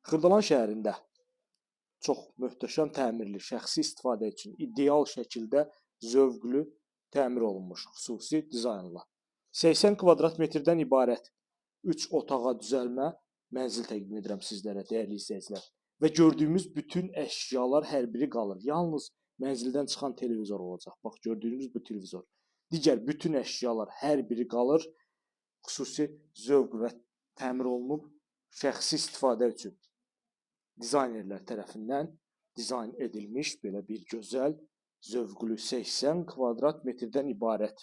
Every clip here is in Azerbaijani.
Xırdalan şəhərində çox möhtəşəm təmirli, şəxsi istifadə üçün ideal şəkildə zövqlü təmir olunmuş xüsusi dizaynla 80 kvadrat metrdən ibarət 3 otağa düzəlmə mənzil təqdim edirəm sizlərə, dəyərli izləyicilər. Və gördüyümüz bütün əşyalar hər biri qalır. Yalnız mənzildən çıxan televizor olacaq. Bax, gördüyünüz bu televizor. Digər bütün əşyalar hər biri qalır. Xüsusi zövq və təmir olunub şəxsi istifadə üçün dizaynerlər tərəfindən dizayn edilmiş belə bir gözəl, zövqlü 80 kvadrat metrdən ibarət.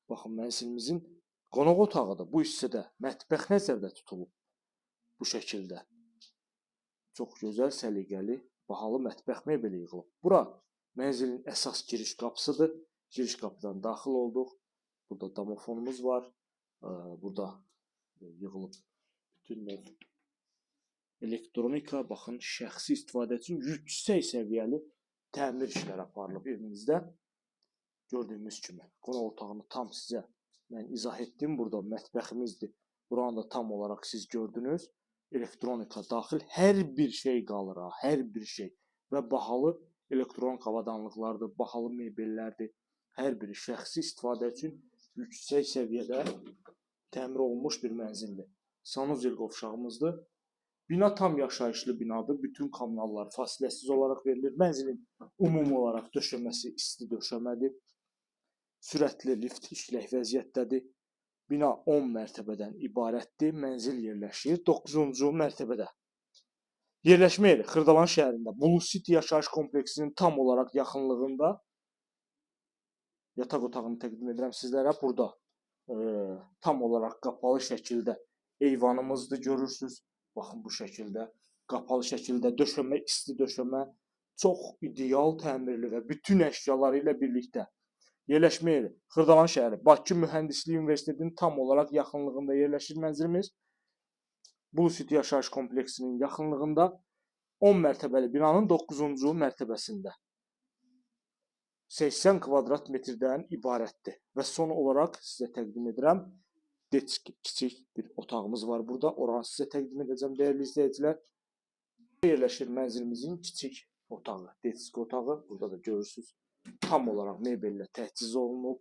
Baxın, mənzilimizin qonaq otağıdır. Bu hissədə mətbəx nəzərdə tutulub bu şəkildə. Çox gözəl, səliqəli, bahalı mətbəx mebeli yığılıb. Bura mənzilin əsas giriş qapısıdır. Giriş qapıdan daxil olduq. Burada domofonumuz var. Burada yığılıb bütün elektronika, baxın, şəxsi istifadə üçün yüksək səviyyəli təmir işləri aparılıb evinizdə. Gördüyünüz kimi qonaq otağını tam sizə mən izah etdim. Burada mətbəximizdir. Buranı da tam olaraq siz gördünüz. Elektronika daxil hər bir şey qalır, hər bir şey. Və bahalı elektronik avadanlıqlardır, bahalı mebellərdir. Hər biri şəxsi istifadə üçün yüksək səviyyədə təmir olunmuş bir mənzildir. Sanuzel qovşağımızdır. Bina tam yaşayışlı binadır. Bütün kommunallar fasiləsiz olaraq verilir. Mənzilin ümumi olaraq döşəməsi isti döşəmədir. Sürətli lift işlək vəziyyətdədir. Bina 10 mərtəbədən ibarətdir. Mənzil yerləşir 9-cu mərtəbədə. Yerləşmə yeri Xırdalan şəhərində Blue City yaşayış kompleksinin tam olaraq yaxınlığında. Yataq otağını təqdim edirəm sizlərə. Burada tam olaraq qapalı şəkildə eyvanımızdır, görürsünüz. Baxın, bu şəkildə qapalı şəkildə döşəmə, isti döşəmə, çox ideal təmirli və bütün əşyaları ilə birlikdə. Yerləşmə yeri Xırdalan şəhəri Bakı Mühəndislik Universitetinin tam olaraq yaxınlığında yerləşir mənzilimiz. Blue City yaşayış kompleksinin yaxınlığında 10 mərtəbəli binanın 9-cu mərtəbəsində 80 kvadrat metrdən ibarətdir. Və son olaraq sizə təqdim edirəm. Kiçik bir otağımız var burada. Oranı sizə təqdim edəcəm, dəyərli izləyicilər. Yerləşir mənzilimizin kiçik otağı, detski otağı. Burada da görürsünüz. Tam olaraq mebellə təchiz olunub.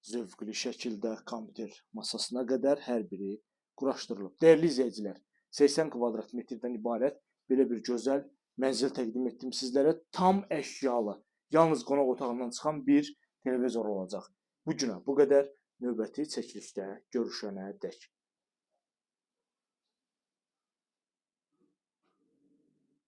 Zövqlü şəkildə kompüter masasına qədər hər biri quraşdırılıb. Dəyərli izləyicilər, 80 kvadrat metrdən ibarət belə bir gözəl mənzil təqdim etdim sizlərə. Tam əşyalı, yalnız qonaq otağından çıxan bir televizor olacaq. Bu günə bu qədər. Növbəti çəkilişdə görüşənədək.